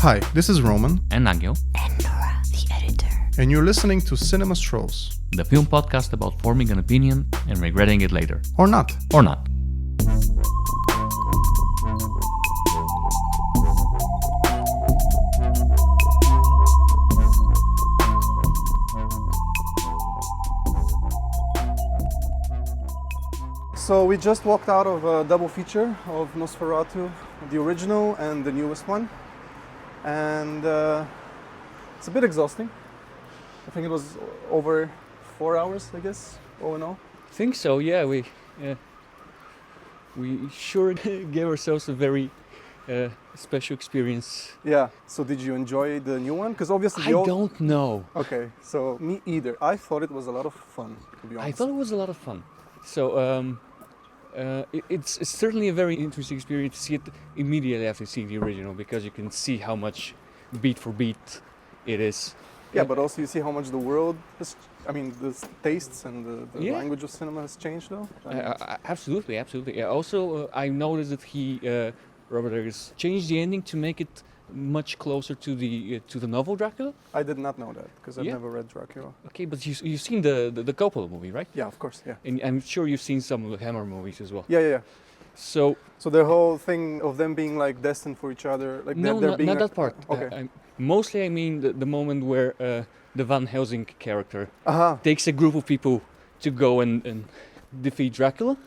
Hi, this is Roman. And Angel. And Nora, the editor. And you're listening to Cinema Strolls. The film podcast about forming an opinion and regretting it later. Or not. Or not. So we just walked out of a double feature of Nosferatu, the original and the newest one. And it's a bit exhausting. I think it was over 4 hours, I guess, all in all. I think so, yeah. We sure gave ourselves a very special experience. Yeah. So did you enjoy the new one? Because obviously I don't know. Okay. So me either. I thought it was a lot of fun, to be honest. I thought it was a lot of fun. So it's certainly a very interesting experience to see it immediately after seeing the original, because you can see how much beat for beat it is. Yeah, but also you see how much the world has, the tastes and the language of cinema has changed, though. Absolutely. Yeah. Also, I noticed that Robert Eggers changed the ending to make it much closer to the novel Dracula. I did not know that because I've never read Dracula. Okay, but you've seen the Coppola movie, right? Yeah, of course. Yeah. And I'm sure you've seen some of the Hammer movies as well. Yeah. So the whole thing of them being like destined for each other, like no, they're being not that part. Okay. Mostly, I mean the moment where the Van Helsing character takes a group of people to go and defeat Dracula,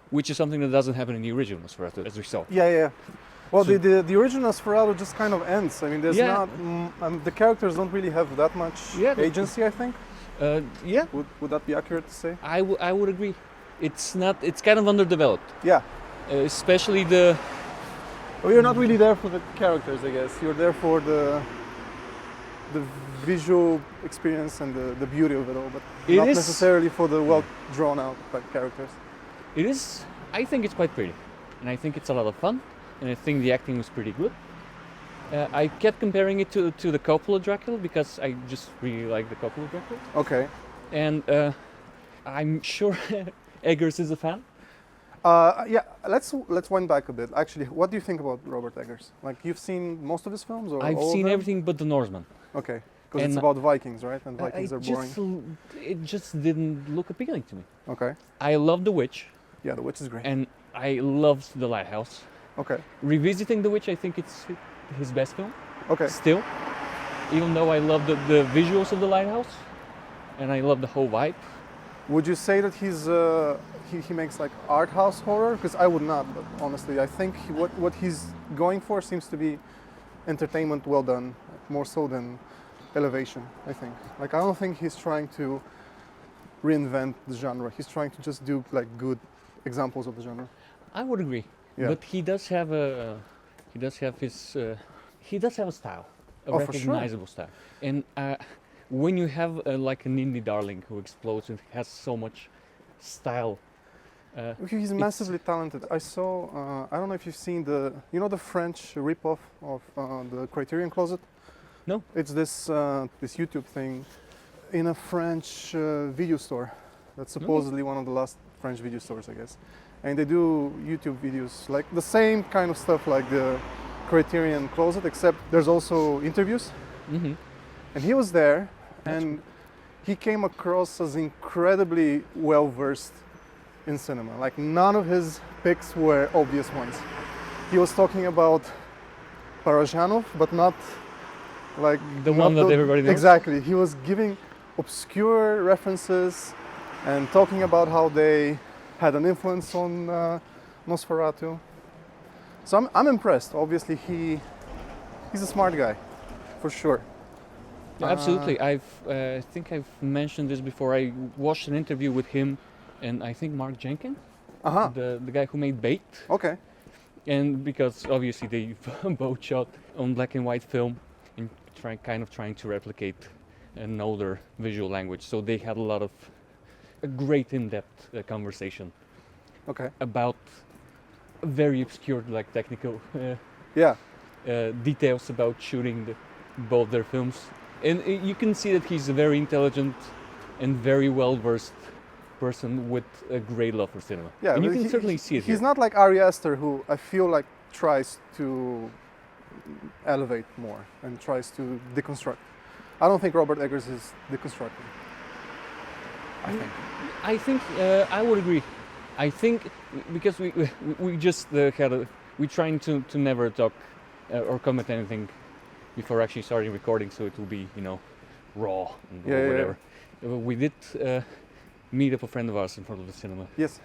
which is something that doesn't happen in the original Nosferatu, as we saw. Yeah. Well, so the original Nosferatu just kind of ends. I mean, there's not the characters don't really have that much agency. I think. Yeah. Would that be accurate to say? I would agree. It's not. It's kind of underdeveloped. Yeah. Especially the. Well, you're not really there for the characters, I guess. You're there for the visual experience and the beauty of it all, but not necessarily for the well drawn out characters. It is. I think it's quite pretty, and I think it's a lot of fun. And I think the acting was pretty good. I kept comparing it to the Coppola Dracula because I just really like the Coppola Dracula. Okay. And I'm sure Eggers is a fan. Yeah, let's wind back a bit. Actually, what do you think about Robert Eggers? Like, you've seen most of his films, or I've seen everything but The Norseman. Okay, because it's about Vikings, right? And Vikings are boring. It just didn't look appealing to me. Okay. I love The Witch. Yeah, The Witch is great. And I loved The Lighthouse. Okay. Revisiting The Witch, I think it's his best film. Okay. Still, even though I love the visuals of The Lighthouse, and I love the whole vibe. Would you say that he makes like art house horror? Because I would not, but honestly, I think what he's going for seems to be entertainment well done, more so than elevation. I think. Like, I don't think he's trying to reinvent the genre. He's trying to just do like good examples of the genre. I would agree. Yeah. But he does have a style, a recognizable style. And when you have like an indie darling who explodes and has so much style, he's massively talented. I saw. I don't know if you've seen the French ripoff of the Criterion Closet. No. It's this YouTube thing in a French video store. That's supposedly one of the last French video stores, I guess. And they do YouTube videos, like the same kind of stuff like the Criterion Closet, except there's also interviews. Mm-hmm. And he was there, and he came across as incredibly well-versed in cinema. Like, none of his picks were obvious ones. He was talking about Parajanov, but not like... The one that everybody knows? Exactly. He was giving obscure references and talking about how they had an influence on Nosferatu. So I'm impressed. Obviously, he's a smart guy, for sure. Yeah, absolutely. I think I've mentioned this before. I watched an interview with him and I think Mark Jenkins, the guy who made Bait. Okay. And because obviously they both shot on black and white film and trying to replicate an older visual language. So they had a great in-depth conversation about very obscure, like, technical details about shooting both their films. And you can see that he's a very intelligent and very well-versed person with a great love for cinema. Yeah, and you can certainly see it He's here. not like Ari Aster, who I feel like tries to elevate more and tries to deconstruct. I don't think Robert Eggers is deconstructing. I think. I think I would agree. I think because we just we're trying to never talk or comment anything before actually starting recording, so it will be raw and whatever. We did meet up a friend of ours in front of the cinema. Yes.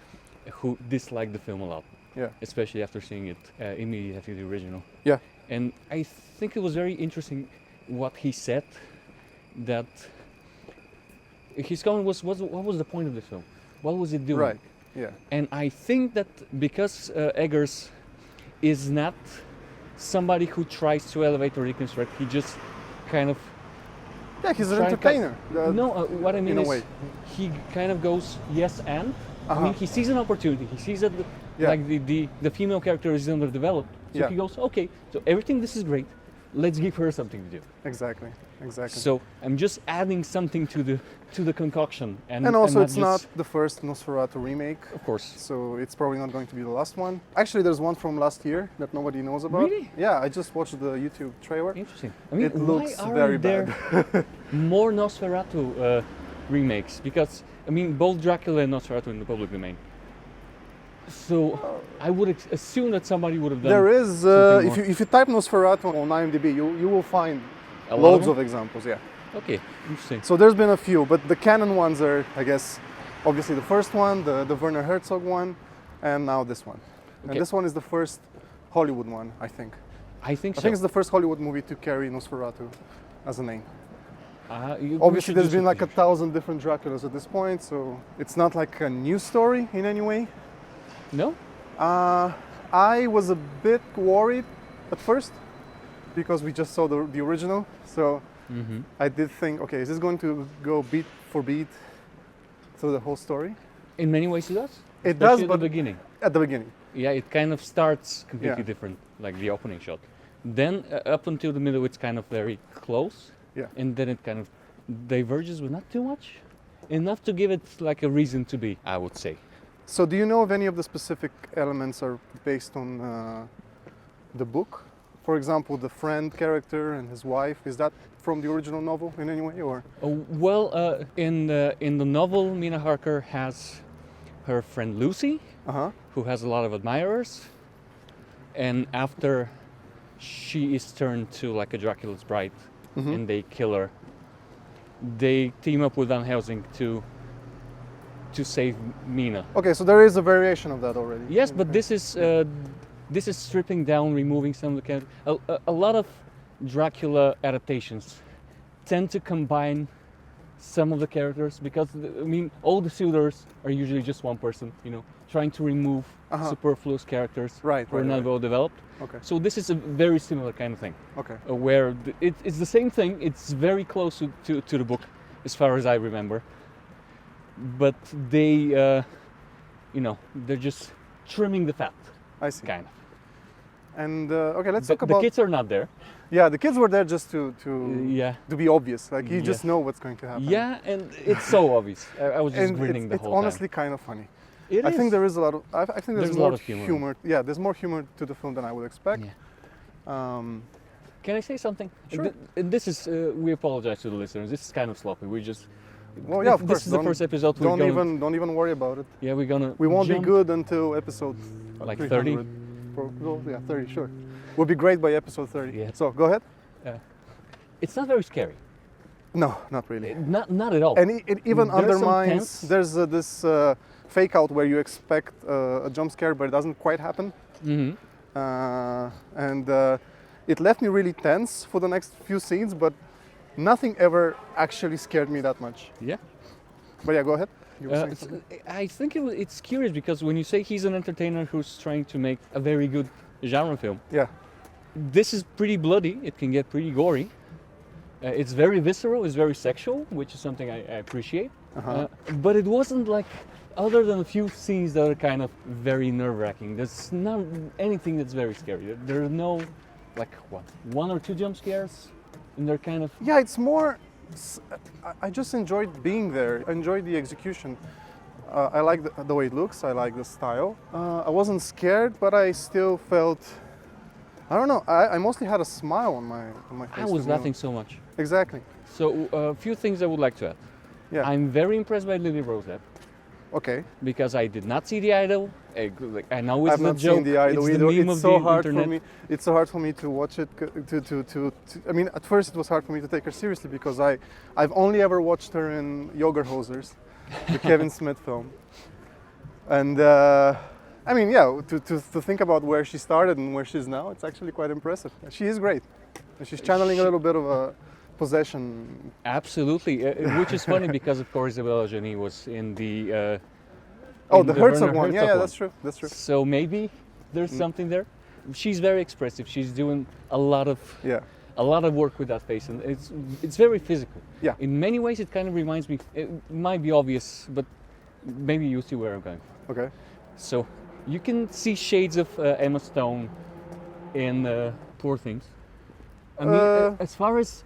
Who disliked the film a lot. Yeah. Especially after seeing it immediately after the original. Yeah. And I think it was very interesting what he said, that his comment was what was the point of this film? What was it doing? Right. Yeah. And I think that because Eggers is not somebody who tries to elevate or reconstruct, he just kind of He's an entertainer. What I mean in a is way. he kind of goes yes and. I Uh-huh. mean, he sees an opportunity. He sees that the female character is underdeveloped. So he goes, okay, so everything this is great. Let's give her something to do. Exactly. So I'm just adding something to the concoction, And also, not it's just, not the first Nosferatu remake. of course. So it's probably not going to be the last one. Actually, there's one from last year that nobody knows about. Really? Yeah, I just watched the YouTube trailer. Interesting. I mean, It why looks aren't very there bad. more Nosferatu remakes? Because I mean, both Dracula and Nosferatu in the public domain. So I would assume that somebody would have done. There is, something if you type Nosferatu on IMDb, you will find A lot loads of of examples. Yeah. Okay, interesting. So there's been a few, but the canon ones are, I guess, obviously the first one, the Werner Herzog one, and now this one. Okay. And this one is the first Hollywood one, I think. I think so. I think it's the first Hollywood movie to carry Nosferatu as a name. We Obviously, should there's do been like something. 1,000 different Draculas at this point, so it's not like a new story in any way. No? I was a bit worried at first because we just saw the original, so I did think, okay, is this going to go beat for beat through the whole story? In many ways it does. It Especially does, at but the beginning. at the beginning. Yeah, it kind of starts completely Yeah. different, like the opening shot. Then up until the middle, it's kind of very close. Yeah. And then it kind of diverges, but not too much. Enough to give it like a reason to be, I would say. So do you know if any of the specific elements are based on the book? For example, the friend character and his wife, is that from the original novel in any way, or? In the novel, Mina Harker has her friend Lucy, Uh-huh. who has a lot of admirers. And after she is turned to like a Dracula's bride and they kill her, they team up with Van Helsing to save Mina. Okay, so there is a variation of that already. Yes, but Okay. this is stripping down, removing some of the characters. A lot of Dracula adaptations tend to combine some of the characters because all the suitors are usually just one person, trying to remove superfluous characters who are not well developed. Okay. So this is a very similar kind of thing, Okay. where it's the same thing. It's very close to the book, as far as I remember. But they, they're just trimming the fat, I see. kind of. And okay, let's talk The about. kids are not there. Yeah, the kids were there just to Yeah. to be obvious. Like you just Yeah. know what's going to happen. Yeah, and it's so obvious. I was just And grinning the it's whole honestly kind of funny. time. It I is. think there is a lot of. I think there's There's a more lot of humor. Yeah, there's more humor to the film than I would expect. Yeah. Um, Can I say something? Sure. And this is, we apologize to the listeners. This is kind of sloppy. We just. well, yeah, of course. This is the first episode. Don't even worry about it. Yeah, we're gonna. We won't be jump- good until episode Like 300. Well, yeah, 30, sure. We'll be great by episode 30. Yeah. So go ahead. It's not very scary. No, not really. Not at all. And it even There's some undermines. tense- There's this fake out where you expect a jump scare, but it doesn't quite happen. Mhm. And it left me really tense for the next few scenes, but nothing ever actually scared me that much. Yeah. But yeah, go ahead. You were saying It's- something? I think it's curious because when you say he's an entertainer who's trying to make a very good genre film, Yeah. this is pretty bloody. It can get pretty gory. It's very visceral. It's very sexual, which is something I appreciate. But it wasn't like, other than a few scenes that are kind of very nerve-wracking. There's not anything that's very scary. There are no, like, one or two jump scares, and they're kind of. Yeah, it's more. I just enjoyed being there. I enjoyed the execution. I like the way it looks. I like the style. I wasn't scared, but I still felt I don't know. I mostly had a smile on my face. I was to be laughing honest. so much. Exactly. So a few things I would like to add. Yeah. I'm very impressed by Lily Rose Depp Okay. because I did not see The Idol. I know it's I've the not joke. seen the Idol it's either. the meme It's of so the hard internet. for me. It's so hard for me to watch it. I mean, at first it was hard for me to take her seriously because I've only ever watched her in Yoga Hosers, the Kevin Smith film. And I mean, yeah, to think about where she started and where she's now, it's actually quite impressive. She is great. And she's channeling a little bit of a possession. Absolutely, which is funny because of course Isabella Johnny was in the. Oh, in the Werner Herzog one. Yeah, Herzog yeah, one. that's true. That's true. So maybe there's something there. She's very expressive. She's doing a lot of work with that face, and it's very physical. Yeah. In many ways, it kind of reminds me. It might be obvious, but maybe you see where I'm going. Okay. So you can see shades of Emma Stone in Poor Things. I mean, as far as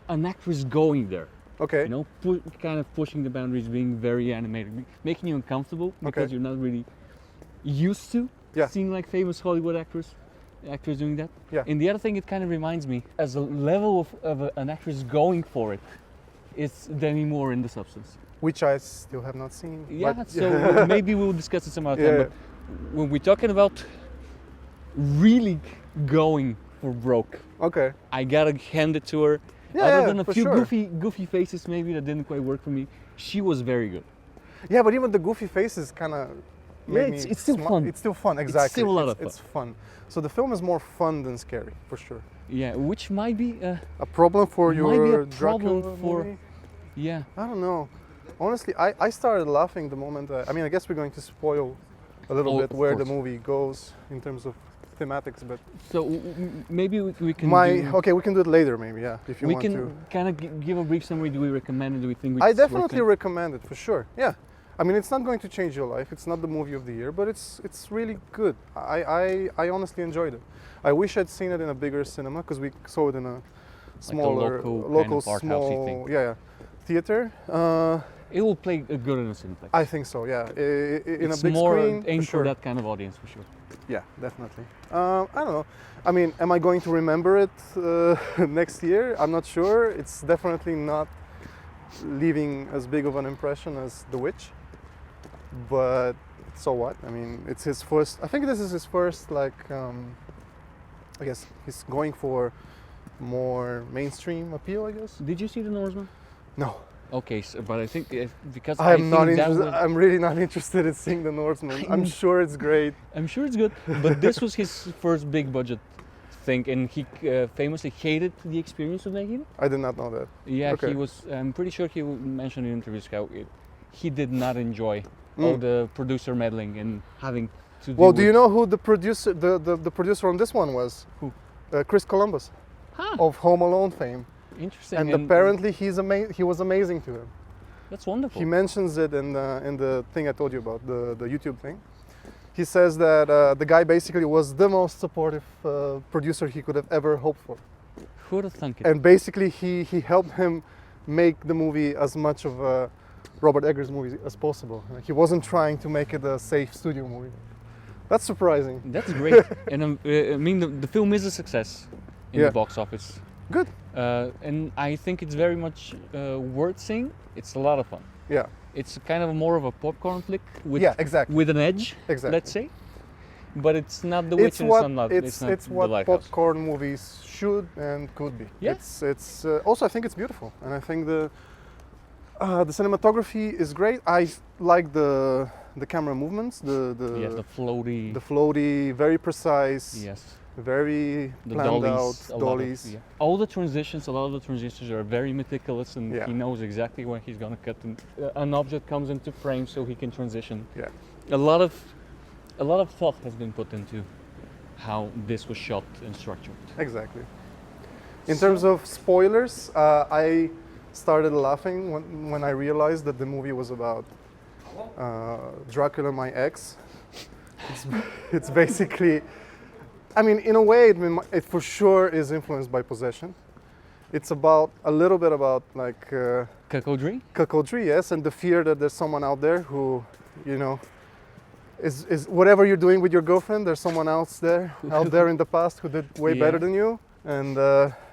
an actress going there, Okay. you know, kind of pushing the boundaries, being very animated, making you uncomfortable because Okay. you're not really used to Yeah. seeing like famous Hollywood actors doing that. Yeah. And the other thing it kind of reminds me, as a level of an actress going for it, is Demi Moore in The Substance. Which I still have not seen. Yeah, but- so maybe we'll discuss it some other time. Yeah. But when we're talking about really going for broke, Okay. I gotta hand it to her. Yeah, Other yeah, than a for few sure. goofy faces maybe that didn't quite work for me, she was very good. Yeah, but even the goofy faces kind of. Yeah, it's still fun. It's still fun, exactly. still a lot of It's fun. So the film is more fun than scary, for sure. Yeah, which might be A problem for Might be a your problem Dracula for- movie? yeah. I don't know. Honestly, I started laughing the moment. I mean, I guess we're going to spoil a little Oh, bit of where the course. movie goes in terms of thematics, but So maybe we can okay, we can do it later, maybe. Yeah, if you we want can to. kind of give a brief summary. Do we recommend it? Do we think I it's worth definitely it? recommend it for sure. Yeah, I mean, it's not going to change your life. It's not the movie of the year, but it's really good. I honestly enjoyed it. I wish I'd seen it in a bigger cinema because we saw it in a smaller, local kind of art housey small, thing. yeah, theater. It will play a good in a cineplex. I think so. Yeah, in It's a big more screen. aimed for sure. for that kind of audience for sure. Yeah, definitely. I don't know. I mean, am I going to remember it next year? I'm not sure. It's definitely not leaving as big of an impression as The Witch. But so what? I mean, it's his first. I think this is his first. I guess he's going for more mainstream appeal. I guess. Did you see The Norseman? No, Okay, so, but I think because I am think not that interested. was- I'm really not interested in seeing The Northman. I'm sure it's great. I'm sure it's good, but this was his first big budget thing, and he famously hated the experience of making it. I did not know that. Yeah, Okay. he was. I'm pretty sure he mentioned in interviews how he did not enjoy all the producer meddling and having to. Well, deal do you with- know who the producer, the producer on this one was? Who? Chris Columbus Huh, of Home Alone fame, interesting. and apparently he was amazing to him. that's wonderful. He mentions it in the thing I told you about, the YouTube thing. He says that the guy basically was the most supportive producer he could have ever hoped for, Who would have thunk it? and basically he helped him make the movie as much of a Robert Eggers movie as possible. Like, he wasn't trying to make it a safe studio movie. That's surprising. That's great, and I mean the film is a success in Yeah. the box office. Good. And I think it's very much worth seeing. It's a lot of fun. Yeah. It's kind of more of a popcorn flick with Yeah. Exactly. with an edge, Exactly. let's say. But it's not The Witch, It's and what it's not. it's not what The Lighthouse. popcorn movies should and could be. Yeah. It's also I think it's beautiful, and I think the cinematography is great. I like the camera movements, Yes, the floaty. the floaty, very precise, yes, very the planned dollies. out dollies. All the transitions. A lot of the transitions are very meticulous, and Yeah. he knows exactly when he's gonna cut. And, an object comes into frame, so he can transition. Yeah. A lot of thought has been put into how this was shot and structured. Exactly. In terms of spoilers, I started laughing when I realized that the movie was about Dracula, my ex. It's basically, I mean, in a way, it for sure is influenced by possession. It's about a little bit about like Cuckoldry? cuckoldry, yes, and the fear that there's someone out there who, you know, is whatever you're doing with your girlfriend, there's someone else there, out there in the past who did way Yeah. better than you. And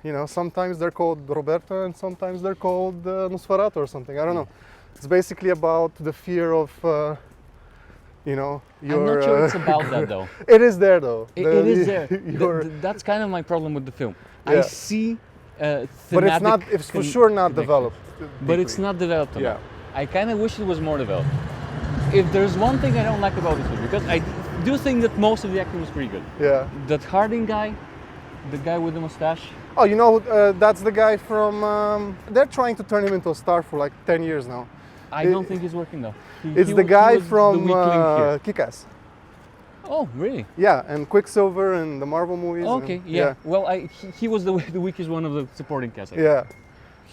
you know, sometimes they're called Roberto and sometimes they're called Nosferatu or something. I don't know. It's basically about the fear of, you know, your. I'm not sure it's about that though. It is there though. It is there. your- That's kind of my problem with the film. I Yeah. see. but it's not. thematic It's for sure not connection. developed. But it's deeply. not developed Yeah. enough. I kind of wish it was more developed. If there's one thing I don't like about this film, because I do think that most of the acting was pretty good. Yeah. That Harding guy, the guy with the mustache. Oh, you know, that's the guy from. They're trying to turn him into a star for like 10 years now. I It- don't think he's working though. It's He the was- he guy was the from weak link here. Kick-Ass. Oh, really? Yeah, and Quicksilver and the Marvel movies. Okay, and, yeah. Well, he was the weakest one of the supporting cast. I think. Yeah.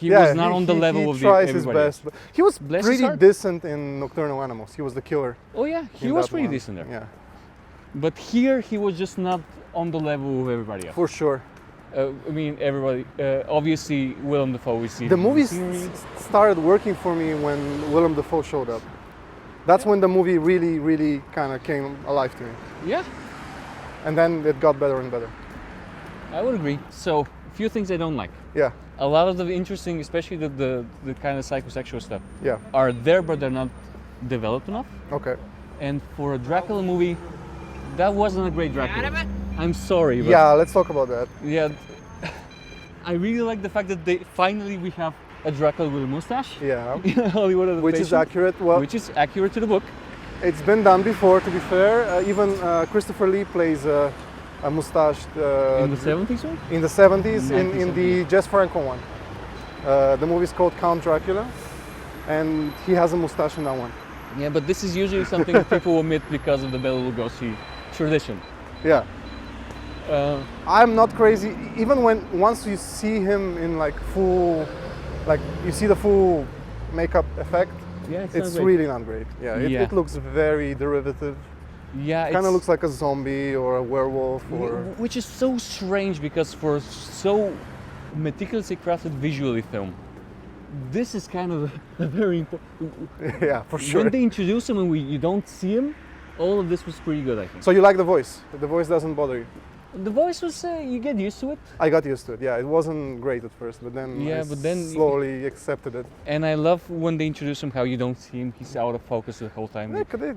He Yeah, was not on the level he of tries his everybody best. else. But he was Bless his pretty heart. decent in Nocturnal Animals. He was the killer. Oh yeah, he in was that pretty one. decent there. Yeah, But here he was just not on the level of everybody else. for sure. I mean, everybody. Obviously, Willem Dafoe we see. The movie scenery. started working for me when Willem Dafoe showed up. That's when the movie really, really kind of came alive to me. Yeah, And then it got better and better. I would agree. So, a few things I don't like. Yeah, A lot of the interesting, especially the kind of psychosexual stuff, yeah, are there, but they're not developed enough. okay. And for a Dracula movie, that wasn't a great Dracula. I'm sorry, but Yeah, let's talk about that. yeah, I really like the fact that we have a Dracula with a mustache. Yeah, In Hollywood adaptation, which is accurate. Well, which is accurate to the book. it's been done before, to be fair. Even Christopher Lee plays a mustached In the 70s one? in the 70s in 1970s. the Jess Franco one. The movie is called Count Dracula, and he has a mustache in that one. Yeah, but this is usually something people omit because of the Bela Lugosi tradition. Yeah, Uh, I'm not crazy. Even once you see him in like full, like you see the full makeup effect, yeah, it's not great. really not great. Yeah, Yeah. it looks very derivative. Yeah, Kind it's- of looks like a zombie or a werewolf or. which is so strange because for so meticulously crafted visually film, this is kind of a very important. Yeah, for sure. When they introduce him and you don't see him, all of this was pretty good, I think. So you like the voice? The voice doesn't bother you? The voice was you get used to it, I got used to it. Yeah, it wasn't great at first, but then Yeah, I but then slowly accepted it. and I love when they introduce him how you don't see him; he's out of focus the whole time.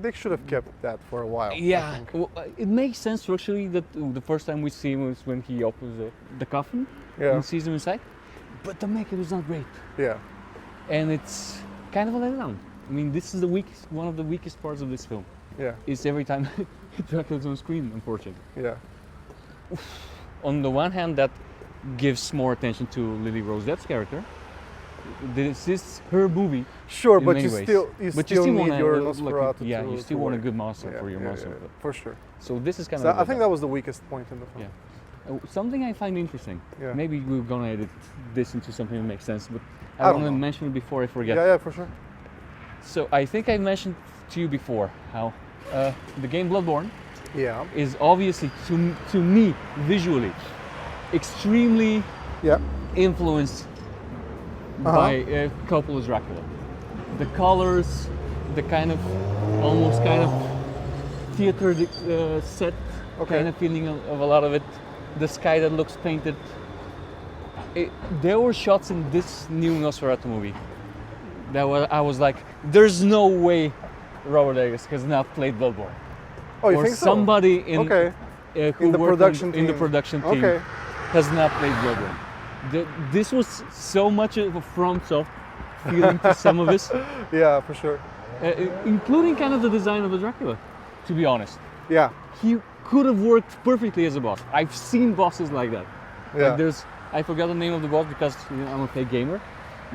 They should have kept that for a while. I Yeah, think. well, it makes sense structurally that the first time we see him is when he opens the coffin Yeah. and sees him inside, but the makeup is not great, Yeah. and it's kind of a letdown. I mean, this is one of the weakest parts of this film. Yeah. Is every time Dracula's on screen, unfortunately. Yeah. On the one hand, that gives more attention to Lily Rose Depp's character. This is her movie. Sure, in but many you ways. still But need wanna, your like, Nosferatu. yeah, to, you still to want a work. good monster Yeah, for your yeah, monster. yeah, but- for sure. So this is kind So of. I think that was the weakest point in the film. Yeah. Something I find interesting. Yeah. Maybe we're gonna edit this into something that makes sense, but I I don't want to know. mention it before I forget. Yeah, for sure. So I think I mentioned to you before how the game Bloodborne Yeah. is obviously to me visually extremely Yeah. influenced by Coppola's Dracula. The colors, the kind of almost kind of theater set Okay. kind of feeling of a lot of it. The sky that looks painted. There were shots in this new Nosferatu movie that I was like, there's no way Robert Eggers has not played Bloodborne. Oh, you or think so? somebody in Okay. who In the worked production in the team. production team Okay. has not played Bloodborne. This was so much of a FromSoft feeling to some of this, Yeah, for sure. including kind of the design of the Dracula, to be honest. Yeah. He could have worked perfectly as a boss. I've seen bosses like that. Yeah. Like I forgot the name of the boss because I'm a fake gamer,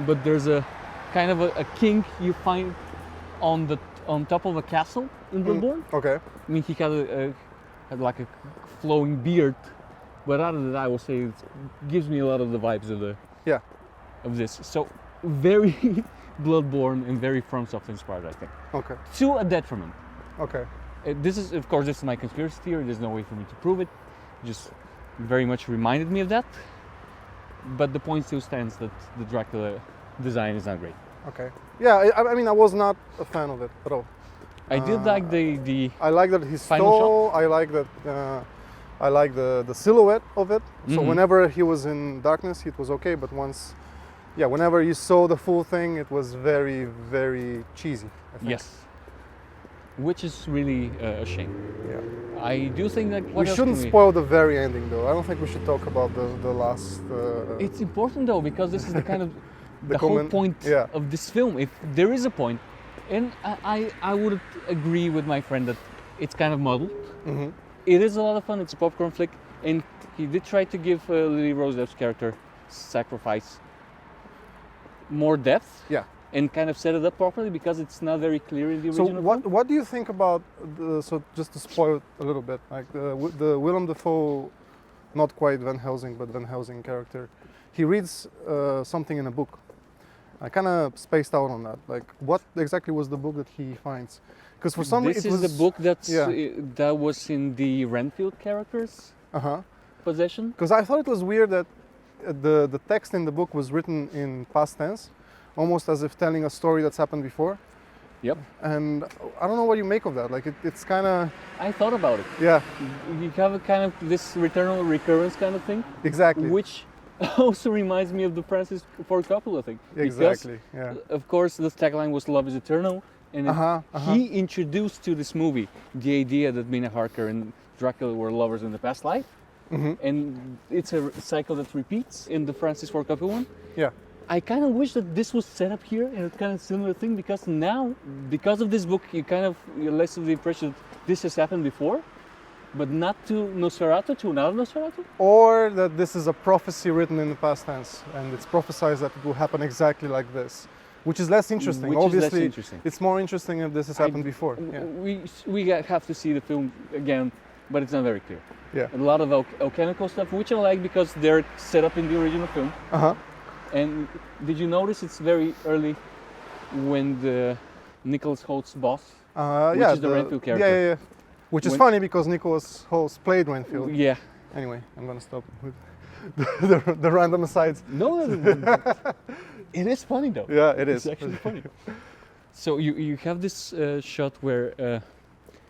but there's a kind of a king you find on top of a castle in Bloodborne. Okay. I mean, he had like a flowing beard, but other than that, I will say it gives me a lot of the vibes of this. So very Bloodborne and very FromSoft inspired, I think. Okay. To a detriment. Okay. This is, of course, this is my conspiracy theory. There's no way for me to prove it. Just very much reminded me of that. But the point still stands that the Dracula design is not great. Okay. Yeah, I mean, I was not a fan of it at all. I did like the I like that he's Final tall. I like that. I like the silhouette of it. So Mhm. whenever he was in darkness, it was okay. But once, yeah, whenever you saw the full thing, it was very, very cheesy. I think. yes, which is really a shame. Yeah. I do think that We shouldn't spoil the very ending, though. I don't think we should talk about the last. It's important though because this is the kind of the whole comment- point yeah. of this film. If there is a point, and I would agree with my friend that it's kind of muddled. Mhm. It is a lot of fun. It's a popcorn flick, and he did try to give Lily Rose Depp's character Sacrifice more depth. Yeah. And kind of set it up properly because it's not very clear in the So original. film. what do you think about so just to spoil it a little bit, like the Willem Dafoe, not quite Van Helsing but Van Helsing character, he reads something in a book. I kind of spaced out on that. Like, what exactly was the book that he finds? Because for some This it is was the book that's yeah. that was in the Renfield character's possession. Because I thought it was weird that the text in the book was written in past tense, almost as if telling a story that's happened before. Yep. And I don't know what you make of that. Like it's kind of I thought about it. yeah, You have a kind of this eternal recurrence kind of thing, exactly. which also reminds me of the Francis Ford Coppola thing. Exactly. Yeah. Because, of course, the tagline was "Love is eternal," and he introduced to this movie the idea that Mina Harker and Dracula were lovers in the past life, and it's a cycle that repeats in the Francis Ford Coppola one. Yeah. I kind of wish that this was set up here in a kind of similar thing because now, because of this book, you're less of the impression that this has happened before, but not to Nosferatu, to another Nosferatu. Or that this is a prophecy written in the past tense, and it's prophesied that it will happen exactly like this, which is less interesting. Which is less Obviously, interesting. it's more interesting if this has happened before. Yeah. We have to see the film again, but it's not very clear. Yeah. A lot of alchemical stuff, which I like because they're set up in the original film. And did you notice it's very early when the Nicholas Holt's boss, which Yeah. is the Renfield character? Yeah. Which is funny because Nicholas Hoult played Renfield. Yeah. Anyway, I'm gonna stop with the random asides. No, it is funny though. Yeah, it is. It's actually funny. So you have this shot where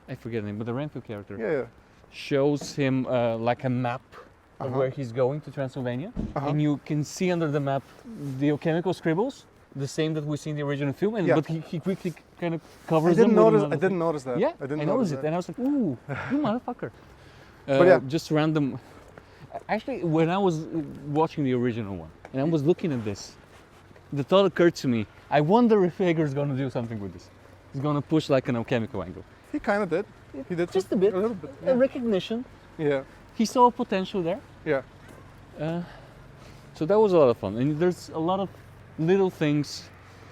I forget the name, but the Renfield character Yeah. shows him like a map of where he's going to Transylvania, and you can see under the map the alchemical scribbles, the same that we see in the original film, and Yeah. but he quickly kind of I covers didn't them. notice. I didn't notice that. Yeah, I didn't noticed notice it, and I was like, "Ooh, you motherfucker!" But yeah. Just random. Actually, when I was watching the original one, and I was looking at this, the thought occurred to me: I wonder if Eger's going to do something with this. He's going to push like an alchemical angle. He kind of did. He did Just a bit. A little bit. A recognition. Yeah. He saw potential there. Yeah. So that was a lot of fun, and there's a lot of little things,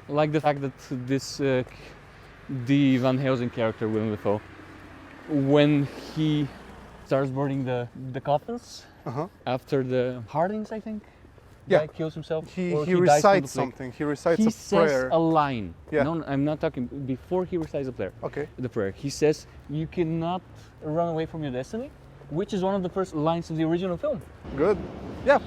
like the fact that this the Van Helsing character Willem Dafoe, when he starts burning the coffins after the Hardings, I think, guy kills himself. He or dies from the recites plague. something. He recites He a says prayer. a line. Yeah. No, I'm not talking before he recites a prayer. Okay. The prayer. He says, "You cannot run away from your destiny," which is one of the first lines of the original film. Good. Yeah.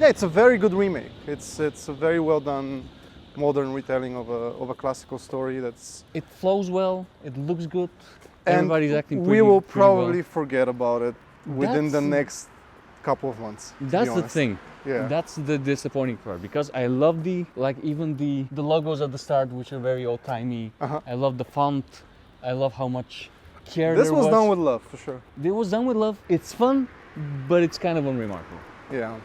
Yeah, it's a very good remake. It's a very well done modern retelling of a classical story that's It flows well. It looks good. and Everybody's acting we pretty will pretty probably well. forget about it within the That's- next couple of months. to be That's the honest. thing. Yeah. That's the disappointing part because I love even the logos at the start, which are very old timey. I love the font. I love how much care This there was done with love for sure. It was done with love. It's fun, but it's kind of unremarkable. Yeah.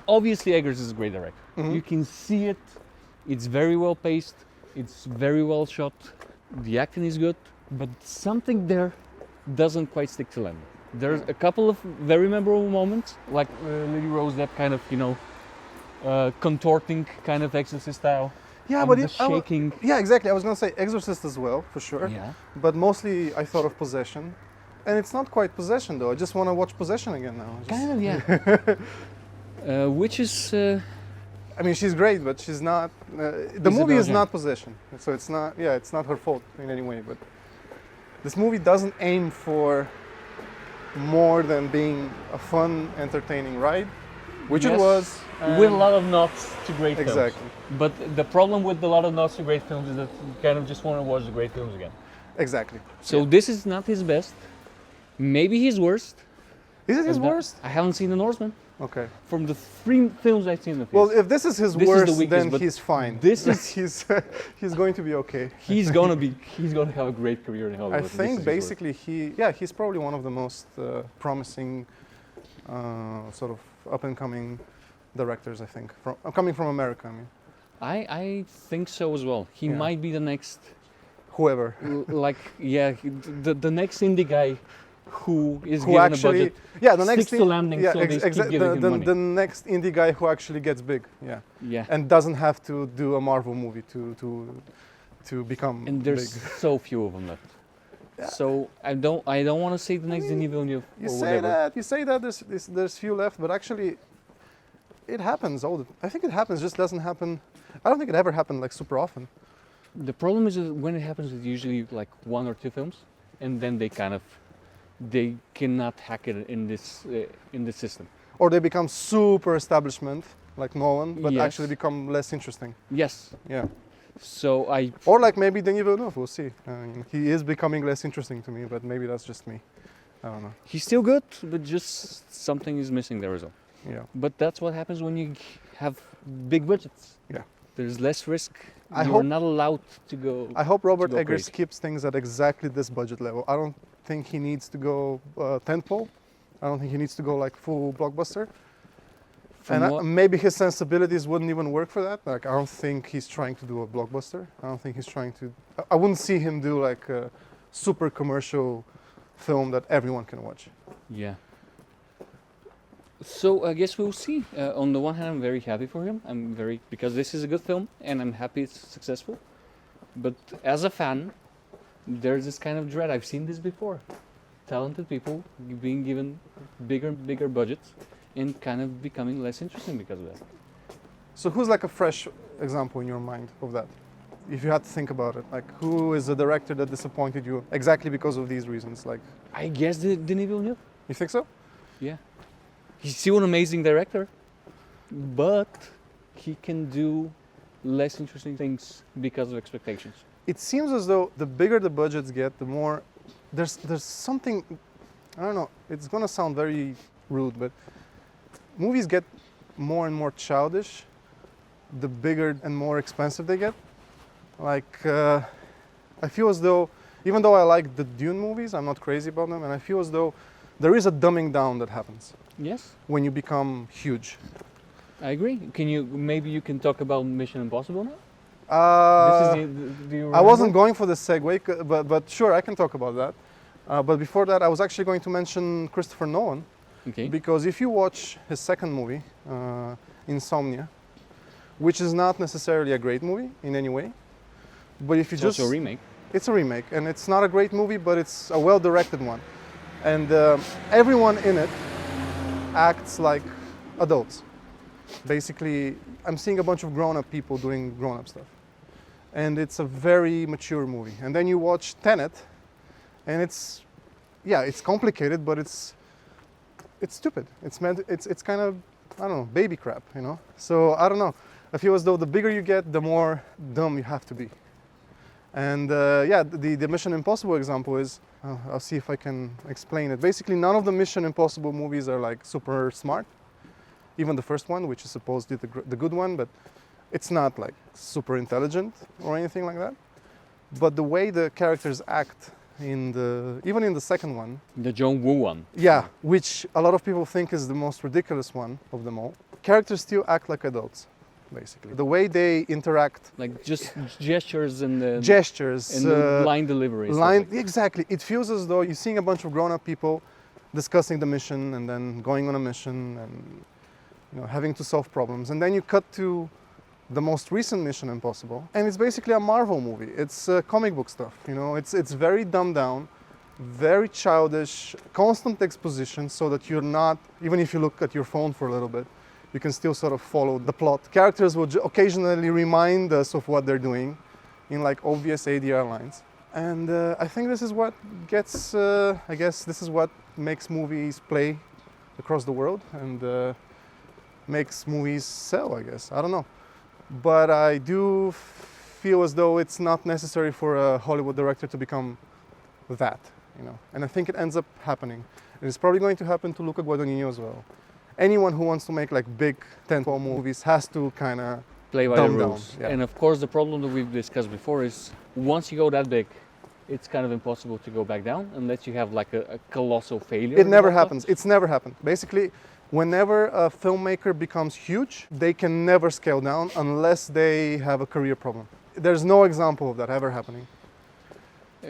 Obviously, Eggers is a great director. Mm-hmm. You can see it. It's very well paced. It's very well shot. The acting is good, but something there doesn't quite stick to landing. There's a couple of very memorable moments, like Lady Rose Depp kind of, contorting kind of Exorcist style. Yeah, and but the shaking. yeah, exactly. I was gonna say Exorcist as well, for sure. Yeah. But mostly I thought of Possession, and it's not quite Possession though. I just want to watch Possession again now. Kind of, yeah. Which is. I mean, she's great, but she's not. The movie is not Possession, so it's not. Yeah, it's not her fault in any way. But this movie doesn't aim for more than being a fun, entertaining ride. which Yes, it was. with a lot of nods to great films. Exactly. But the problem with a lot of nods to great films is that you kind of just want to watch the great films again. Exactly. So this is not his best. Maybe his worst. Is it his But worst? I haven't seen The Northman. Okay. From the 3 films I've seen of his. Well, if this is his This is the worst, weakest, then but he's fine. this is- he's going to be okay. he's gonna have a great career in I Hollywood. This is think his basically he's probably one of the most promising sort of up and coming directors. I think coming from America. I mean, worst. I think so as well. He Yeah. might be the next, whoever the next indie guy who is who given actually a budget. the next sticks to landing, so they keep giving him money. the next indie guy who actually gets big. Yeah. Yeah. And doesn't have to do a Marvel movie to become And there's big. so few of them left. Yeah. So I don't want to say the next Denis Villeneuve You or say whatever. that there's few left, but actually, it happens. I think it happens. Just doesn't happen. I don't think it ever happened like super often. The problem is that when it happens, it's usually like 1 or 2 films, and then they cannot hack it in this system. Or they become super establishment, like Nolan, but Yes. actually become less interesting. Yes. Yeah. So Or like maybe Denis Villeneuve. We'll see. I mean, he is becoming less interesting to me, but maybe that's just me. I don't know. he's still good, but just something is missing there as well. Yeah. But that's what happens when you have big budgets. Yeah. There's less risk. I You're hope- not allowed to go. I hope Robert go Eggers crazy. keeps things at exactly this budget level. I don't think he needs to go tentpole. I don't think he needs to go like full blockbuster. From And what- maybe his sensibilities wouldn't even work for that. Like I don't think he's trying to do a blockbuster. I don't think he's trying to. I wouldn't see him do like a super commercial film that everyone can watch. Yeah. So I guess we'll see. On the one hand, I'm very happy for him. Because this is a good film, and I'm happy it's successful. But as a fan, there's this kind of dread. I've seen this before. Talented people being given bigger budgets, and kind of becoming less interesting because of that. So who's like a fresh example in your mind of that? If you had to think about it, like who is a director that disappointed you exactly because of these reasons? Like, I guess Denis Villeneuve. you think so? Yeah. He's still an amazing director, but he can do less interesting things because of expectations. It seems as though the bigger the budgets get, the more there's something. I don't know. It's gonna sound very rude, but movies get more and more childish the bigger and more expensive they get. Like I feel as though, even though I like the Dune movies, I'm not crazy about them, and I feel as though there is a dumbing down that happens Yes, when you become huge. I agree. Maybe you can talk about Mission Impossible now? Uh, Do you I wasn't remember? going for the segue, but sure, I can talk about that. But before that, I was actually going to mention Christopher Nolan, Okay. because if you watch his second movie, Insomnia, which is not necessarily a great movie in any way, but if you It's just also a remake. it's a remake, and it's not a great movie, but it's a well-directed one, and everyone in it acts like adults. Basically, I'm seeing a bunch of grown-up people doing grown-up stuff, and it's a very mature movie. And then you watch Tenet, and it's complicated, but it's stupid. It's kind of, I don't know, baby crap, you know. So I don't know. I feel as though the bigger you get, the more dumb you have to be. And the Mission Impossible example is, I'll see if I can explain it. Basically, none of the Mission Impossible movies are like super smart. Even the first one, which is supposedly the good one, but it's not like super intelligent or anything like that. But the way the characters act even in the second one, The John Woo one. yeah, which a lot of people think is the most ridiculous one of them all, characters still act like adults, basically. The way they interact, Like just gestures and the gestures, and the line delivery. and stuff like that. exactly. It feels as though you're seeing a bunch of grown-up people discussing the mission and then going on a mission and having to solve problems. And then you cut to the most recent Mission Impossible, and it's basically a Marvel movie. It's comic book stuff, It's very dumbed down, very childish, constant exposition, so that you're not, even if you look at your phone for a little bit, you can still sort of follow the plot. Characters will occasionally remind us of what they're doing in like obvious ADR lines. And I think this is what this is what makes movies play across the world. And makes movies sell, I guess. I don't know. But I do feel as though it's not necessary for a Hollywood director to become that, you know. And I think it ends up happening. And it's probably going to happen to Luca Guadagnino as well. Anyone who wants to make like big tentpole movies has to kind of Play by the dumb down. rules. Yeah. And of course, the problem that we've discussed before is once you go that big, it's kind of impossible to go back down unless you have like a colossal failure. It never in that happens. It's never happened. Basically, whenever a filmmaker becomes huge, they can never scale down unless they have a career problem. There's no example of that ever happening.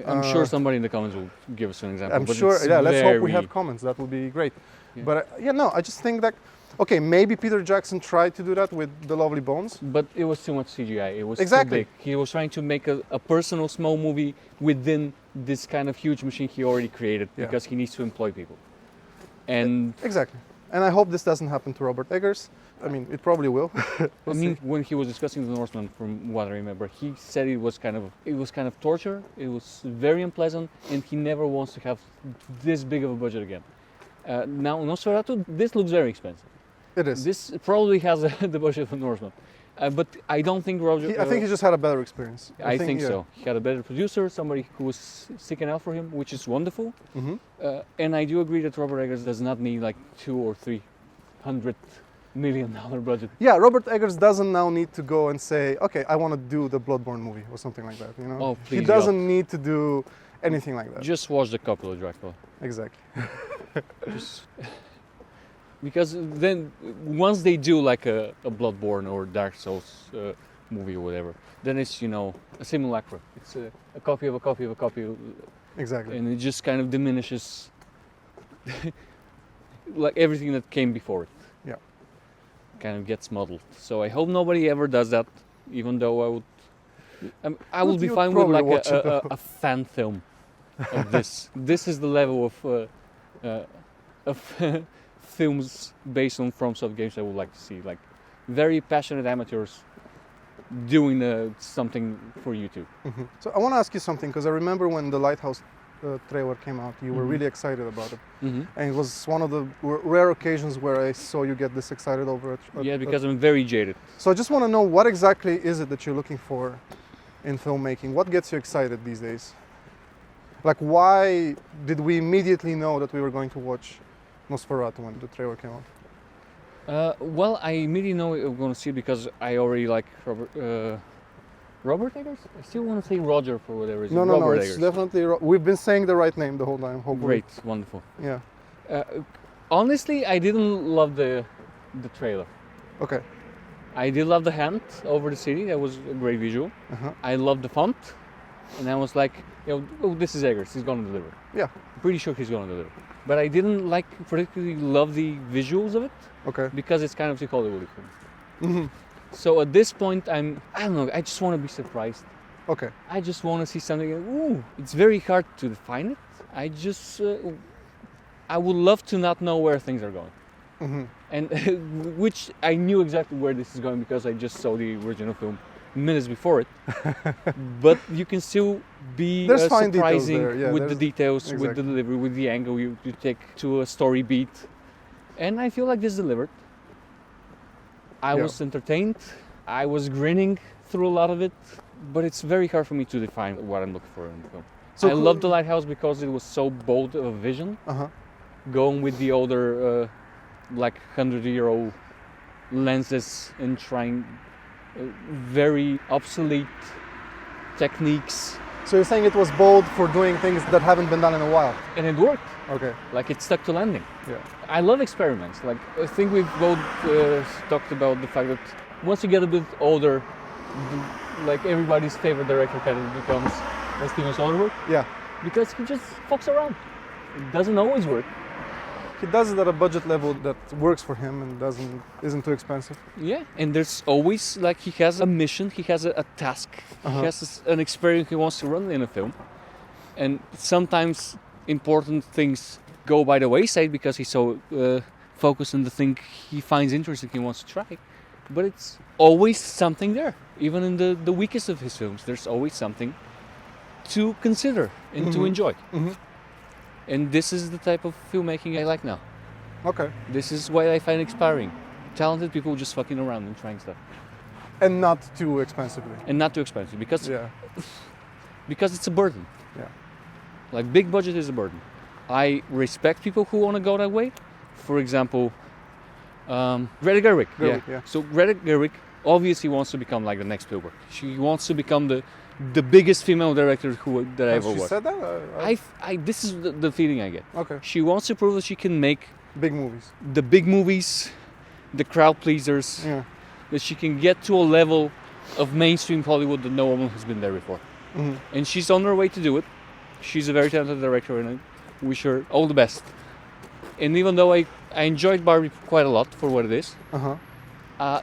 I'm sure somebody in the comments will give us an example. I'm but sure, it's yeah, let's hope we very- have comments. That would be great. Yeah. But I just think that, okay, maybe Peter Jackson tried to do that with The Lovely Bones. But it was too much CGI. It was Exactly. too big. He was trying to make a personal small movie within this kind of huge machine he already created Yeah. because he needs to employ people. And Exactly. And I hope this doesn't happen to Robert Eggers. I mean, it probably will. We'll I mean, see. when he was discussing The Northman, from what I remember, he said it was kind of torture. It was very unpleasant, and he never wants to have this big of a budget again. Now, Nosferatu, this looks very expensive. It is. This probably has the budget of The Northman, but I don't think Roger. I think he just had a better experience. I think yeah. so. He had a better producer, somebody who was sticking out for him, which is wonderful. Mhm. And I do agree that Robert Eggers does not need like $200 or $300 million budget. Yeah, Robert Eggers doesn't now need to go and say, okay, I want to do the Bloodborne movie or something like that. You know, Oh, he please, doesn't need to do anything like that. Just watch the Coppola Dracula. Exactly. Just because then once they do like a Bloodborne or Dark Souls movie or whatever, then it's a simulacra. It's a copy of a copy of a copy, Exactly. and it just kind of diminishes like everything that came before it. Yeah. Kind of gets muddled. So I hope nobody ever does that. Even though I would be you'll fine with probably like watch it, a fan film of this. This is the level of films based on FromSoft games I would like to see. Like very passionate amateurs doing something for YouTube. Mhm. So I want to ask you something, because I remember when the Lighthouse trailer came out, you were Mhm. really excited about it. Mm-hmm. And it was one of the rare occasions where I saw you get this excited over it. Yeah, because I'm very jaded. So I just want to know, what exactly is it that you're looking for in filmmaking? What gets you excited these days? Like, why did we immediately know that we were going to watch Nosferatu when the trailer came out? Well, I immediately know I'm going to see it because I already like Robert Eggers? I still want to say Roger for whatever reason. No, Robert it's Eggers. definitely. We've been saying the right name the whole time. Hopefully. Great, wonderful. Yeah. Honestly, I didn't love the trailer. Okay. I did love the hand over the city. That was a great visual. Uh-huh. I loved the font, and I was like, oh, this is Eggers. He's going to deliver. Yeah. Pretty sure he's going to deliver. But I didn't particularly love the visuals of it Okay. because it's kind of too Hollywood film. Hmm. So at this point, I don't know. I just want to be surprised. Okay. I just want to see something. Ooh, it's very hard to define it. I would love to not know where things are going. Hmm. And which I knew exactly where this is going because I just saw the original film minutes before it. But you can still be There's fine details surprising there, yeah, with the there's- details, with the exactly. delivery, with the angle you take to a story beat. And I feel like this delivered. I Yeah. was entertained. I was grinning through a lot of it. But it's very hard for me to define what I'm looking for in the film. So I who- love The Lighthouse because it was so bold of a vision. Uh-huh. Going with the older, like 100-year-old lenses and trying very obsolete techniques, So you're saying it was bold for doing things that haven't been done in a while? and it worked. Okay. Like it stuck to landing. Yeah. I love experiments. Like I think we've both talked about the fact that once you get a bit older, like everybody's favorite director kind of becomes Steven Soderbergh Yeah. because he just fucks around. It doesn't always work. He does it at a budget level that works for him and isn't too expensive. Yeah, and there's always like he has a mission, he has a task, Uh-huh. he has an experience he wants to run in a film, and sometimes important things go by the wayside because he's so focused on the thing he finds interesting, he wants to try. But it's always something there, even in the weakest of his films. There's always something to consider and to Mhm. enjoy. Mhm. And this is the type of filmmaking I like now. Okay. This is what I find inspiring. talented people just fucking around and trying stuff. And not too expensively. And not too expensive, because Yeah. it's a burden. Yeah. Like, big budget is a burden. I respect people who want to go that way. For example, Greta Gerwig. Yeah. So Greta Gerwig obviously wants to become like the next Spielberg. She wants to become the biggest female director that I Has ever she watched. said that? This is the feeling I get. Okay. She wants to prove that she can make Big movies. the big movies, the crowd pleasers, Yeah. that she can get to a level of mainstream Hollywood that no woman has been there before. Mhm. And she's on her way to do it. She's a very talented director, and I wish her all the best. And even though I enjoyed Barbie quite a lot for what it is,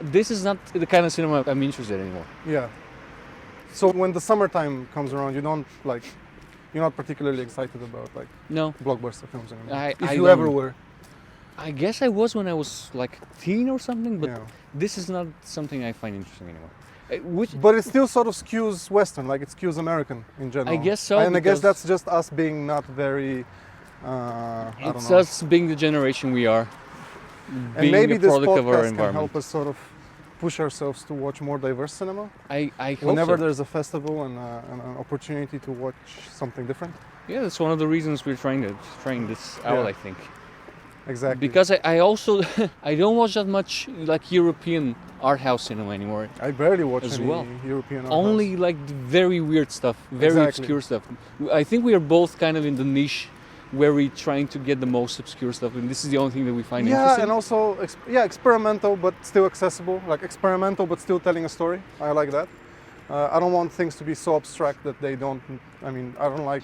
this is not the kind of cinema I'm interested in anymore. Yeah. So when the summertime comes around, you're not particularly excited about like No, blockbuster films anymore. If I you ever don't. were. I guess I was when I was like teen or something, but Yeah. this is not something I find interesting anymore. But it still sort of skews Western, like it skews American in general. I guess so, And I guess because- that's just us being not very. I don't It's know. us being the generation we are, And being maybe a this product of our podcast can environment. help us sort of push ourselves to watch more diverse cinema. I hope Whenever so. there's a festival and an opportunity to watch something different. Yeah, that's one of the reasons we're trying this out, Yeah. I think. Exactly. Because I also I don't watch that much like European art house cinema anymore. I barely watch as any well. European art Only house. like the very weird stuff, very Exactly. obscure stuff. I think we are both kind of in the niche where we're trying to get the most obscure stuff, and this is the only thing that we find Yeah, interesting. and also experimental but still accessible. Like experimental but still telling a story. I like that. I don't want things to be so abstract that they don't. I mean, I don't like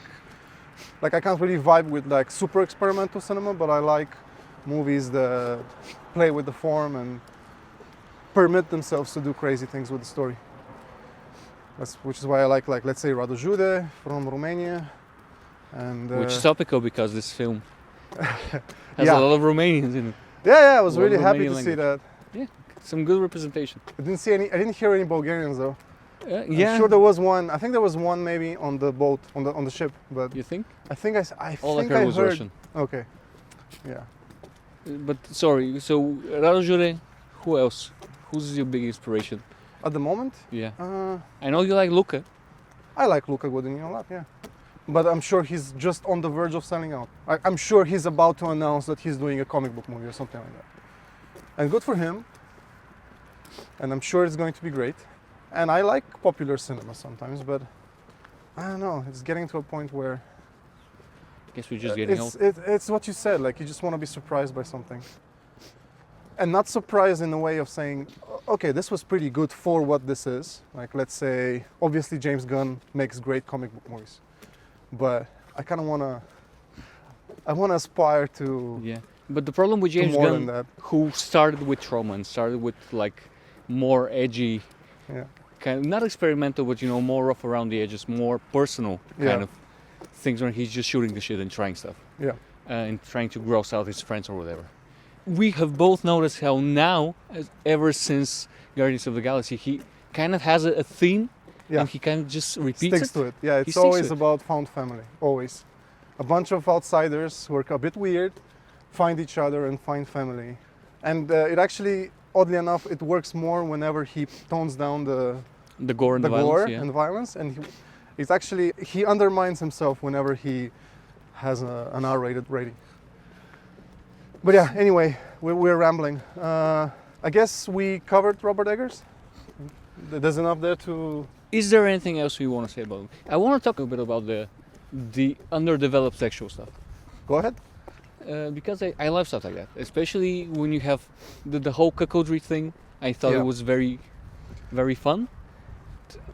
I can't really vibe with like super experimental cinema, but I like movies that play with the form and permit themselves to do crazy things with the story. Which is why I like let's say Radev from Romania, and Which is topical because this film has Yeah. a lot of Romanians in it. yeah, I was Well, really happy to Romanian see that. Some good representation. I didn't hear any Bulgarians though. Yeah. I'm sure there was one. I think there was one maybe on the boat, on the ship. But You think? I think I All I think heard I was heard. Russian. Okay. Yeah. But sorry, so Radev, who else? Who's your big inspiration? At the moment, Yeah. uh, I know you like Luca. I like Luca Guadagnino a lot. Yeah. But I'm sure he's just on the verge of selling out. I'm sure he's about to announce that he's doing a comic book movie or something like that. And good for him. And I'm sure it's going to be great. And I like popular cinema sometimes, but I don't know. It's getting to a point where Guess we're just getting old. it's what you said. Like you just want to be surprised by something, and not surprised in the way of saying, okay, this was pretty good for what this is. Like let's say, obviously James Gunn makes great comic book movies, but I kind of I want to aspire to Yeah. But the problem with to James more than Gunn, that. who started with trauma and started with like more edgy, Yeah. kind of, not experimental, but more rough around the edges, more personal kind Yeah. of things where he's just shooting the shit and trying stuff. Yeah. And trying to gross out his friends or whatever. We have both noticed how now, ever since Guardians of the Galaxy, he kind of has a theme, Yeah. and he kind of just repeats Sticks it. to it. Yeah, He it's sticks always to it. about found family. Always. A bunch of outsiders who are a bit weird find each other and find family. And it actually, oddly enough, it works more whenever he tones down The gore and the, gore violence, yeah. and violence. And he undermines himself whenever he has an R-rated rating. But yeah, anyway, we're rambling. I guess we covered Robert Eggers. There's enough there to... Is there anything else you want to say about it? I want to talk a bit about the underdeveloped sexual stuff. Go ahead. Because I love stuff like that, especially when you have the whole cuckoldry thing. I thought Yeah. it was very, very fun,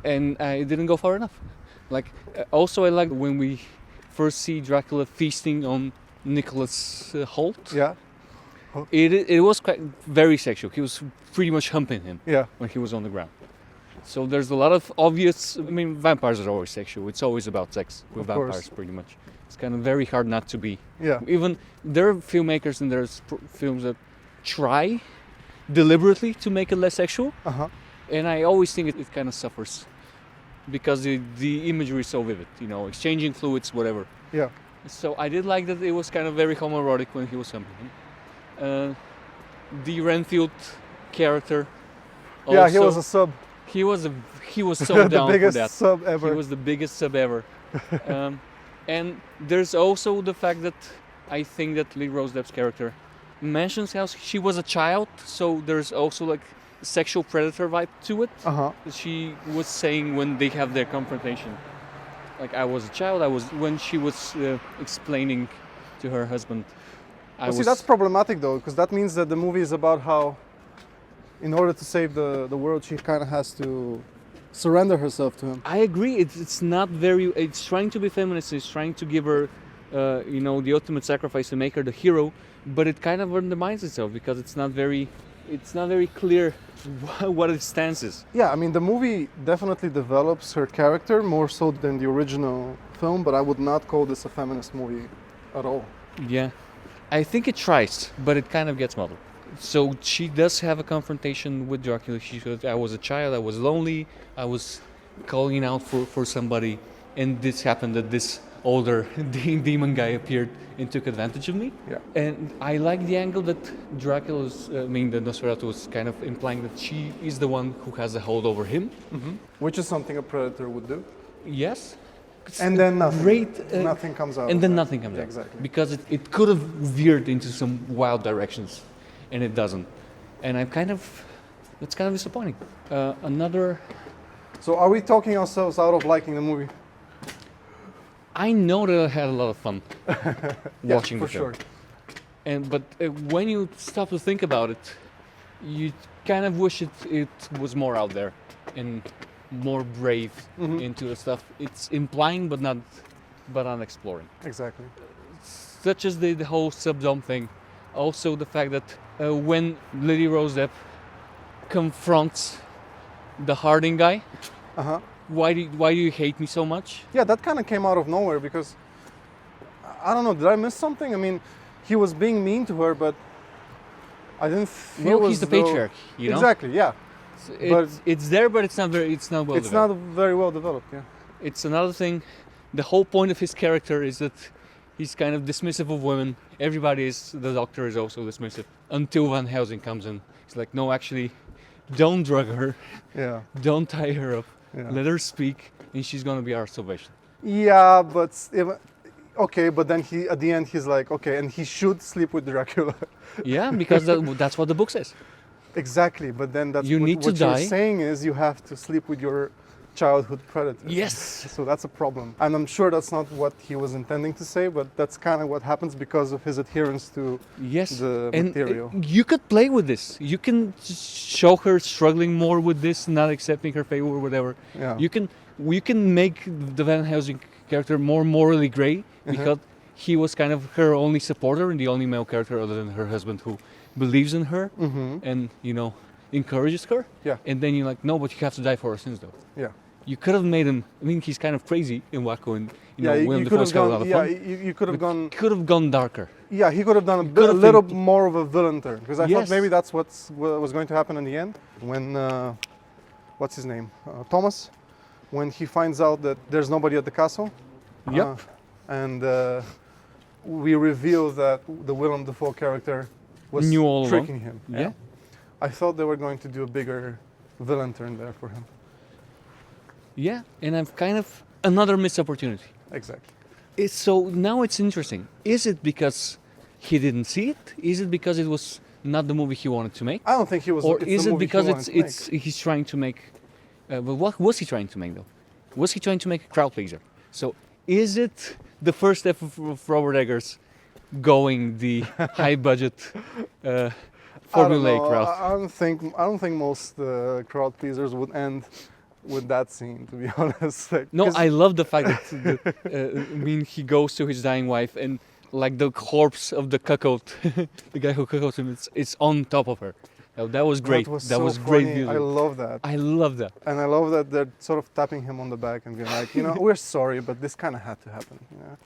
and I didn't go far enough. Like, also I like when we first see Dracula feasting on Nicholas Holt. Yeah. It was quite very sexual. He was pretty much humping him Yeah. when he was on the ground. So there's a lot of obvious. I mean, vampires are always sexual. It's always about sex with Of course. vampires, pretty much. It's kind of very hard not to be. Yeah. Even there are filmmakers and there's films that try deliberately to make it less sexual, Uh-huh. and I always think it kind of suffers because the imagery is so vivid. Exchanging fluids, whatever. Yeah. So I did like that it was kind of very homoerotic when he was humping him. The Renfield character. Yeah, he Also, was a sub. he was so The down for biggest that. sub ever. He was the biggest sub ever. And there's also the fact that I think that Lee Rose Depp's character mentions how she was a child, so there's also like sexual predator vibe to it. Uh-huh. She was saying when they have their confrontation, like I was a child. When she was explaining to her husband. See, that's problematic though, because that means that the movie is about how, in order to save the world, she kind of has to surrender herself to him. I agree. It's not very. It's trying to be feminist. It's trying to give her, the ultimate sacrifice to make her the hero. But it kind of undermines itself because it's not very clear what its stance is. Yeah, I mean, the movie definitely develops her character more so than the original film, but I would not call this a feminist movie at all. Yeah, I think it tries, but it kind of gets muddled. So she does have a confrontation with Dracula. She says, I was a child, I was lonely, I was calling out for somebody, and this happened that this older demon guy appeared and took advantage of me. Yeah. And I like the angle that the Nosferatu was kind of implying that she is the one who has a hold over him. Mm-hmm. Which is something a predator would do. Yes. And then nothing. Great, nothing comes out. And then that. nothing comes out. Exactly. Because it could have veered into some wild directions, and it doesn't. And it's kind of disappointing. So are we talking ourselves out of liking the movie? I know that I had a lot of fun watching for the film. sure. But when you stop to think about it, you kind of wish it was more out there and more brave into the stuff it's implying, but not exploring. Exactly. Such as the whole subdom thing. Also the fact that when Lily Rose Depp confronts the Harding guy, Uh-huh. why do you hate me so much? Yeah, that kind of came out of nowhere because, I don't know, did I miss something? I mean, he was being mean to her, but I didn't feel Well, he's the patriarch, you know? Exactly, yeah. It's there, but it's not well It's developed. not very well developed, yeah. It's another thing. The whole point of his character is that he's kind of dismissive of women. The doctor is also dismissive. Until Van Helsing comes in. He's like, no, actually, don't drug her. Yeah. Don't tie her up. Yeah. Let her speak, and she's gonna be our salvation. Yeah, but okay, but then at the end he's like, okay, and he should sleep with Dracula. Yeah, because that's what the book says. Exactly, but then that's You need to what you're die. saying is you have to sleep with your childhood predator. Yes. So that's a problem. And I'm sure that's not what he was intending to say, but that's kind of what happens because of his adherence to the material. You could play with this. You can show her struggling more with this, not accepting her fate or whatever. Yeah. You can make the Van Helsing character more morally gray because he was kind of her only supporter and the only male character other than her husband who believes in her and encourages her. Yeah. And then you're like, no, but you have to die for her sins though. Yeah. You could have made him. I mean, he's kind of crazy in Wacko, and you could have gone. Yeah, you could have gone. Could have gone darker. Yeah, he could have done a little more of a villain turn because I thought maybe that's what was going to happen in the end when what's his name, Thomas, when he finds out that there's nobody at the castle. Yep. And we reveal that the Willem Dafoe character was Knew all tricking along. him. Yeah. I thought they were going to do a bigger villain turn there for him. Yeah, and I've kind of another missed opportunity. Exactly. So now it's interesting. Is it because he didn't see it? Is it because it was not the movie he wanted to make? I don't think he was. Or it's is the it movie because he wanted to make. he's trying to make? But what was he trying to make though? Was he trying to make a crowd pleaser? So is it the first step of Robert Eggers going the high budget formulaic route? I don't think most crowd pleasers would end with that scene, to be honest. No, I love the fact that he goes to his dying wife and like the corpse of the cuckold, the guy who cuckolds him, it's on top of her. That was great. That was great funny. music. I love that. I love that. And I love that they're sort of tapping him on the back and being like, we're sorry, but this kind of had to happen.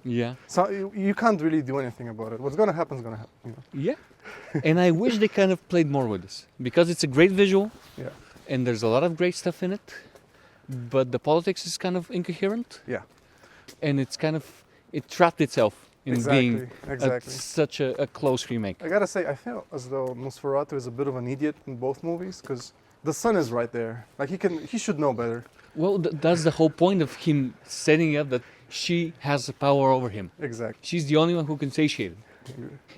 Yeah. So you can't really do anything about it. What's going to happen is going to happen. Yeah. And I wish they kind of played more with this because it's a great visual. Yeah. And there's a lot of great stuff in it. But the politics is kind of incoherent. Yeah. And it's kind of, it trapped itself in being Exactly. such a close remake. I gotta say, I feel as though Nosferatu is a bit of an idiot in both movies because the son is right there. Like he should know better. Well, that's the whole point of him setting up that she has the power over him. Exactly. She's the only one who can satiate it.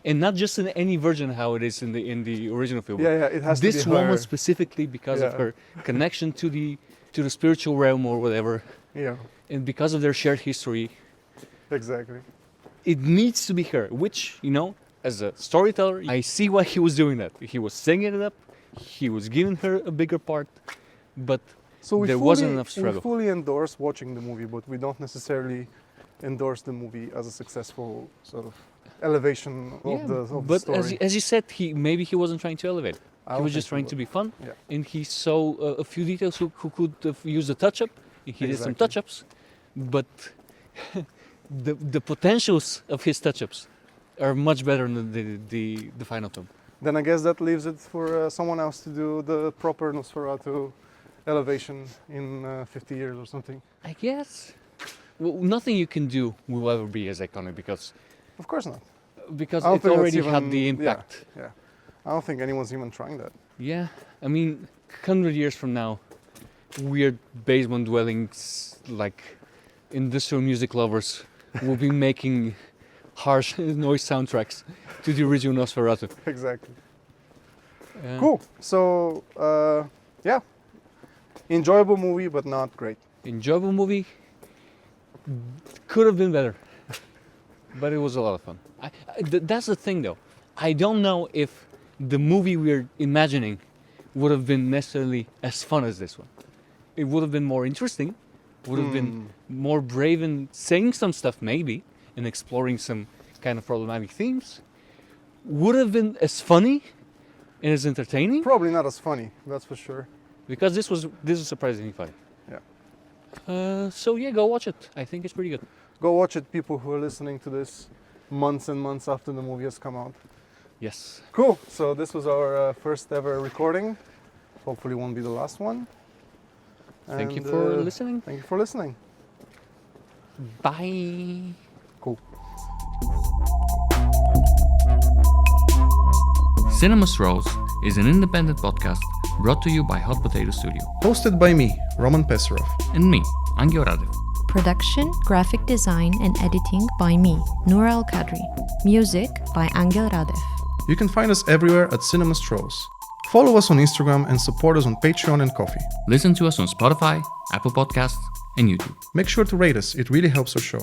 And not just in any version how it is in the original film. Yeah, it has This to be her. woman specifically because of Yeah. her connection to the spiritual realm or whatever, Yeah, and because of their shared history, exactly. it needs to be her. Which, as a storyteller, I see why he was doing that. He was setting it up. He was giving her a bigger part, but So there wasn't enough struggle. We fully endorse watching the movie, but we don't necessarily endorse the movie as a successful sort of elevation of the but story. as you said, he wasn't trying to elevate. I He don't was think just trying to be fun, Yeah. and he saw a few details who could have used a touch-up. He did some Exactly. touch-ups, but the potentials of his touch-ups are much better than the final film. Then I guess that leaves it for someone else to do the proper Nosferatu elevation in 50 years or something. I guess. Well, nothing you can do will ever be as iconic because Of course not. I don't it think that's already even- had the impact. Yeah. I don't think anyone's even trying that. Yeah, I mean, 100 years from now, weird basement dwellings like industrial music lovers will be making harsh noise soundtracks to the original Nosferatu. Exactly. Yeah. Cool. So, yeah. Enjoyable movie, but not great. Enjoyable movie. Could have been better, but it was a lot of fun. That's the thing, though. I don't know if the movie we're imagining would have been necessarily as fun as this one. It would have been more interesting, would have been more brave in saying some stuff maybe, and exploring some kind of problematic themes. Would have been as funny and as entertaining, Probably not as funny, that's for sure. because this was surprisingly funny. Yeah. So yeah, go watch it. I think it's pretty good. Go watch it, people who are listening to this months and months after the movie has come out. Yes. Cool. So this was our first ever recording. Hopefully won't be the last one. Thank you And, for listening. Thank you for listening. Bye. Cool. Cinema Strolls is an independent podcast brought to you by Hot Potato Studio. Hosted by me, Roman Pessarov. And me, Angel Radev. Production, graphic design, and editing by me, Noura Al Kadri. Music by Angel Radev. You can find us everywhere at Cinema Strolls. Follow us on Instagram and support us on Patreon and Ko-fi. Listen to us on Spotify, Apple Podcasts, and YouTube. Make sure to rate us, it really helps our show.